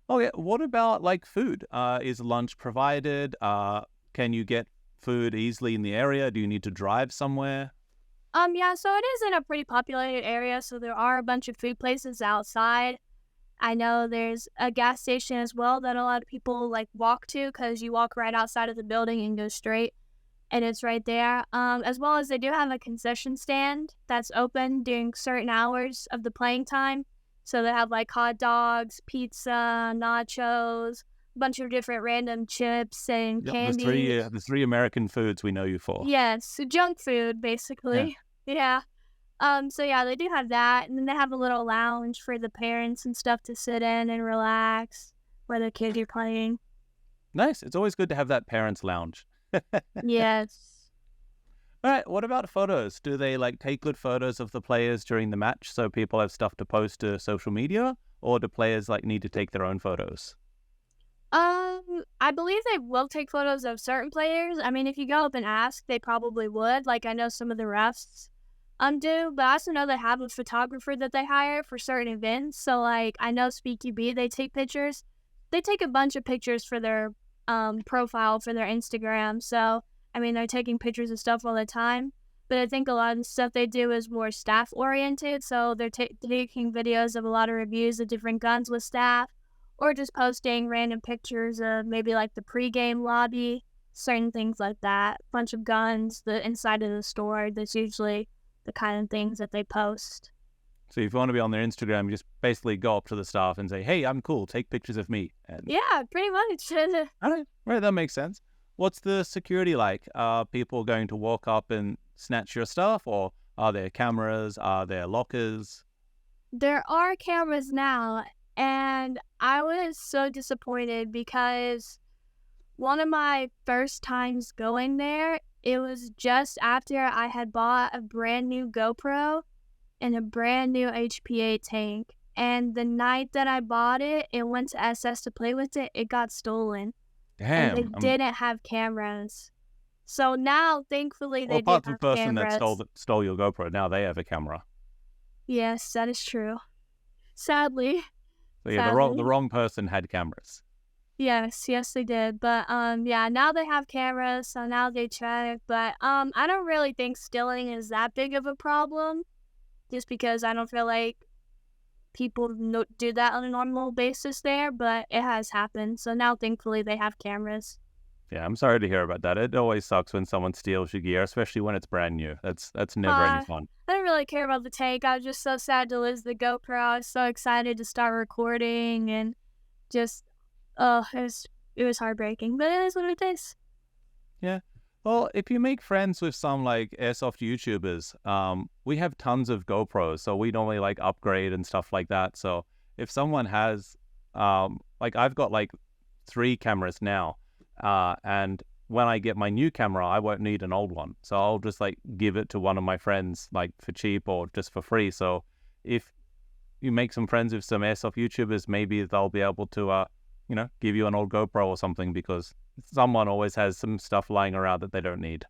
Okay, what about like food? Is lunch provided? Can you get food easily in the area? Do you need to drive somewhere? Yeah, so it is in a pretty populated area, so there are a bunch of food places outside. I know there's a gas station as well that a lot of people like walk to, because you walk right outside of the building and go straight, and it's right there. As well as they do have a concession stand that's open during certain hours of the playing time. So they have like hot dogs, pizza, nachos, a bunch of different random chips and Yep, candies. the three American foods we know you for. Yes, junk food, basically. Yeah. So yeah, they do have that, and then they have a little lounge for the parents and stuff to sit in and relax where the kids are playing. Nice. It's always good to have that parents' lounge. Yes. All right, what about photos? Do they like take good photos of the players during the match so people have stuff to post to social media, or do players like need to take their own photos? I believe they will take photos of certain players. I mean, if you go up and ask, they probably would. Like, I know some of the refs do, but I also know they have a photographer that they hire for certain events. So like, I know SpeedQB, they take pictures. They take a bunch of pictures for their profile for their Instagram. So I mean, they're taking pictures of stuff all the time. But I think a lot of the stuff they do is more staff oriented. So they're taking videos of a lot of reviews of different guns with staff, or just posting random pictures of maybe like the pregame lobby, certain things like that. Bunch of guns, the inside of the store. That's usually the kind of things that they post. So if you want to be on their Instagram, you just basically go up to the staff and say, "Hey, I'm cool. Take pictures of me." And Yeah, pretty much. all right, that makes sense. What's the security like? Are people going to walk up and snatch your stuff, or are there cameras? Are there lockers? There are cameras now, and I was so disappointed because one of my first times going there, it was just after I had bought a brand new GoPro and a brand new HPA tank. And the night that I bought it and went to SS to play with it, it got stolen. Damn. And they didn't have cameras. So now, thankfully, they Well, do apart from have the person cameras. that stole your GoPro, now they have a camera. Yes, that is true. Sadly. So yeah, the wrong person had cameras. Yes, they did. But yeah, now they have cameras, so now they check. But I don't really think stealing is that big of a problem, just because I don't feel like people do that on a normal basis there. But it has happened, so now thankfully they have cameras. Yeah, I'm sorry to hear about that. It always sucks when someone steals your gear, especially when it's brand new. That's never any fun. I didn't really care about the tank. I was just so sad to lose the GoPro. I was so excited to start recording, and just it was heartbreaking. But it is what it is. Yeah. Well, if you make friends with some like airsoft YouTubers, we have tons of GoPros, so we normally like upgrade and stuff like that. So if someone has, like I've got like 3 cameras now, and when I get my new camera, I won't need an old one. So I'll just like give it to one of my friends like for cheap or just for free. So if you make some friends with some airsoft YouTubers, maybe they'll be able to, give you an old GoPro or something, because someone always has some stuff lying around that they don't need.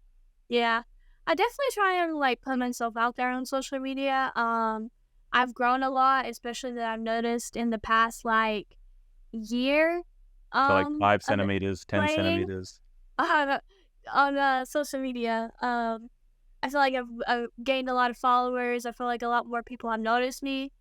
Yeah, I definitely try and like put myself out there on social media. I've grown a lot, especially that I've noticed in the past like year. So like 5 centimeters, 10 playing centimeters. On social media. I feel like I've gained a lot of followers. I feel like a lot more people have noticed me.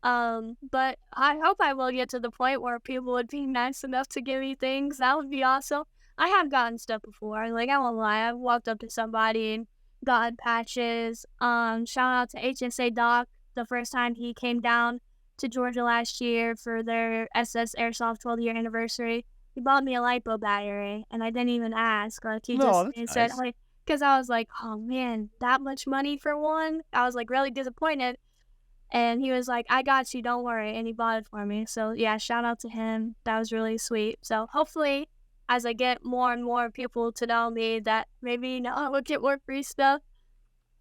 But I hope I will get to the point where people would be nice enough to give me things. That would be awesome. I have gotten stuff before. Like, I won't lie. I've walked up to somebody and gotten patches. Shout out to HSA Doc the first time he came down to Georgia last year for their SS Airsoft 12-year anniversary. He bought me a LiPo battery, and I didn't even ask. Like, he said, like, because I was like, oh man, that much money for one? I was like really disappointed. And he was like, I got you, don't worry. And he bought it for me. So yeah, shout out to him. That was really sweet. So hopefully, as I get more and more people to know me, that maybe I will get more free stuff.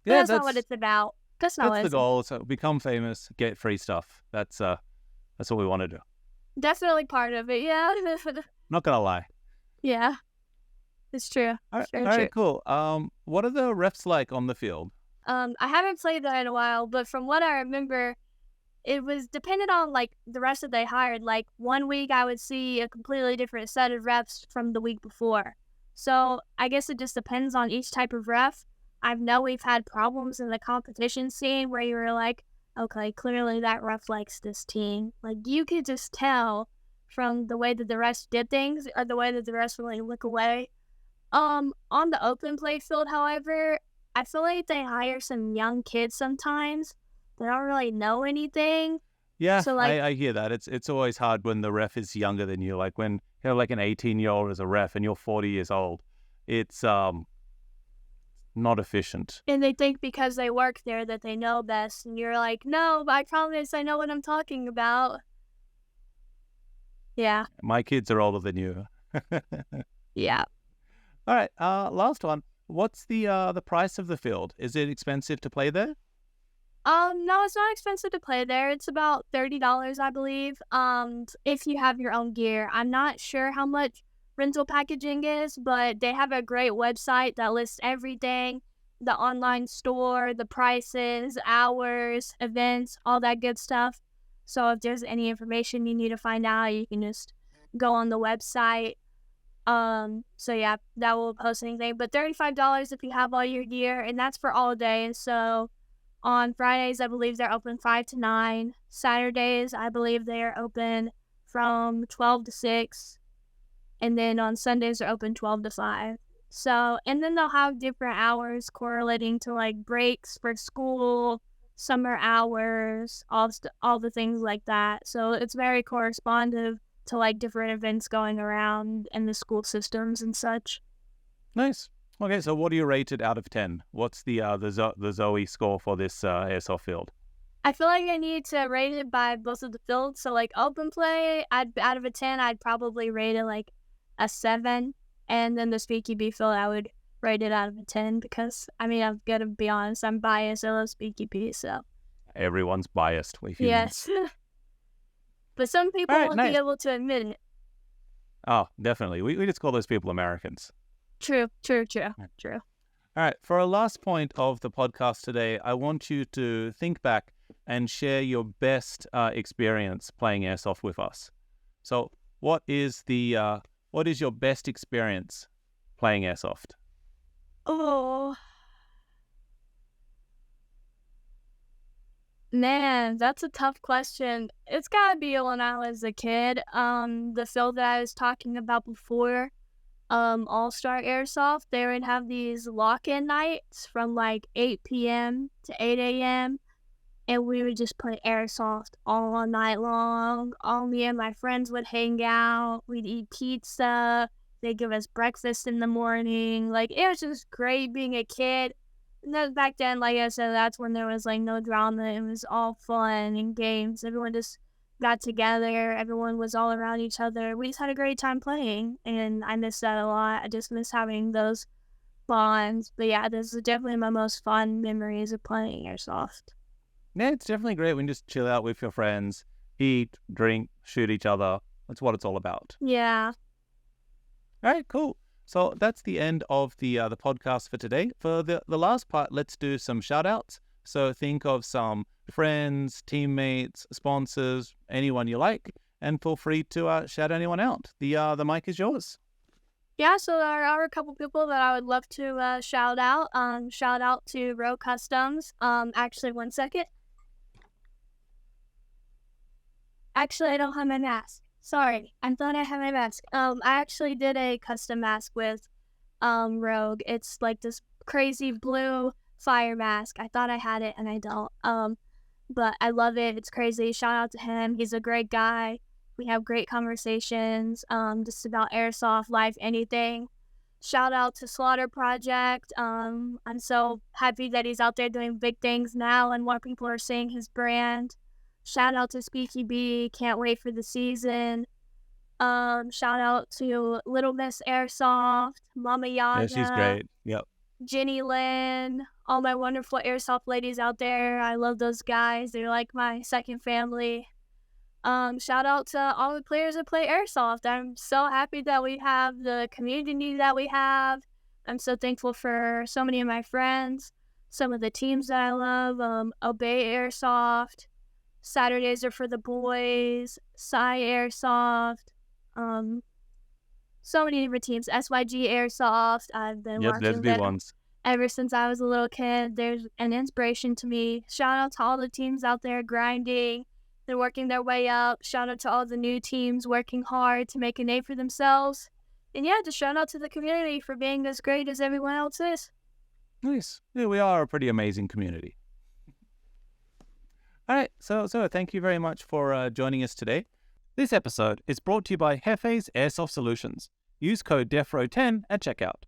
But that's not what it's about. That's the goal. So become famous, get free stuff. That's what we want to do. Definitely part of it, yeah. Not gonna lie. Yeah, it's true. All right, cool. What are the refs like on the field? I haven't played that in a while, but from what I remember, it was dependent on like the refs that they hired. Like 1 week I would see a completely different set of refs from the week before. So I guess it just depends on each type of ref. I know we've had problems in the competition scene where you were like, okay, clearly that ref likes this team. Like you could just tell from the way that the refs did things or the way that the refs would like look away. On the open play field, however, I feel like they hire some young kids sometimes. They don't really know anything. Yeah, so like, I hear that. It's always hard when the ref is younger than you. Like when you have like an 18-year-old as a ref and you're 40 years old. It's not efficient. And they think because they work there that they know best. And you're like, no, I promise I know what I'm talking about. Yeah. My kids are older than you. Yeah. All right, last one. What's the price of the field? Is it expensive to play there? No, it's not expensive to play there. It's about $30, I believe. If you have your own gear. I'm not sure how much rental packaging is, but they have a great website that lists everything, the online store, the prices, hours, events, all that good stuff. So if there's any information you need to find out, you can just go on the website. So yeah, that will post anything, but $35 if you have all your gear, and that's for all day. And so on Fridays, I believe they're open 5 to 9. Saturdays, I believe they're open from 12 to 6. And then on Sundays, they're open 12 to 5. So, and then they'll have different hours correlating to like breaks for school, summer hours, all the things like that. So it's very correspondive to like different events going around in the school systems and such. Nice. Okay, so what do you rate it out of 10? What's the Zoe score for this airsoft field? I feel like I need to rate it by both of the fields. So like open play, out of a 10, I'd probably rate it like a 7. And then the SpeedQB field, I would rate it out of a 10 because, I mean, I've got to be honest, I'm biased. I love SpeedQB, so. Everyone's biased. We're humans. Yes. But some people won't be able to admit it. Oh, definitely. We just call those people Americans. True. All right. For our last point of the podcast today, I want you to think back and share your best experience playing airsoft with us. So what is your best experience playing Airsoft? Oh, man, that's a tough question. It's gotta be when I was a kid. The field that I was talking about before, All-Star Airsoft, they would have these lock-in nights from like 8 p.m. to 8 a.m. And we would just play Airsoft all night long. All me and my friends would hang out. We'd eat pizza. They'd give us breakfast in the morning. Like, it was just great being a kid. And then back then, like I said, that's when there was like no drama. It was all fun and games. Everyone just got together. Everyone was all around each other. We just had a great time playing, and I miss that a lot. I just miss having those bonds. But yeah, this is definitely my most fun memories of playing Airsoft. Yeah, it's definitely great when you just chill out with your friends, eat, drink, shoot each other. That's what it's all about. Yeah. All right, cool. So that's the end of the podcast for today. For the last part, let's do some shout outs. So think of some friends, teammates, sponsors, anyone you like, and feel free to shout anyone out. The mic is yours. Yeah, so there are a couple people that I would love to shout out. Shout out to Row Customs. Actually, one second. Actually, I don't have my mask. Sorry, I thought I had my mask. I actually did a custom mask with Rogue. It's like this crazy blue fire mask. I thought I had it and I don't. But I love it. It's crazy. Shout out to him. He's a great guy. We have great conversations, just about Airsoft, life, anything. Shout out to Slaughter Project. I'm so happy that he's out there doing big things now and more people are seeing his brand. Shout out to SpeedQB. Can't wait for the season. Shout out to Little Miss Airsoft, Mama Yaga. Yeah, she's great. Yep. Jenny Lynn, all my wonderful Airsoft ladies out there. I love those guys. They're like my second family. Shout out to all the players that play Airsoft. I'm so happy that we have the community that we have. I'm so thankful for so many of my friends, some of the teams that I love. Obey Airsoft, Saturdays are for the boys, Psy Airsoft, so many different teams. SYG Airsoft. I've been Yep, there's watching big them ones. ever since I was a little kid. There's an inspiration to me. Shout out to all the teams out there grinding. They're working their way up. Shout out to all the new teams working hard to make a name for themselves. And yeah, just shout out to the community for being as great as everyone else is. Nice. Yeah, we are a pretty amazing community. All right, so thank you very much for joining us today. This episode is brought to you by Hefe's Airsoft Solutions. Use code DEFROWE10 at checkout.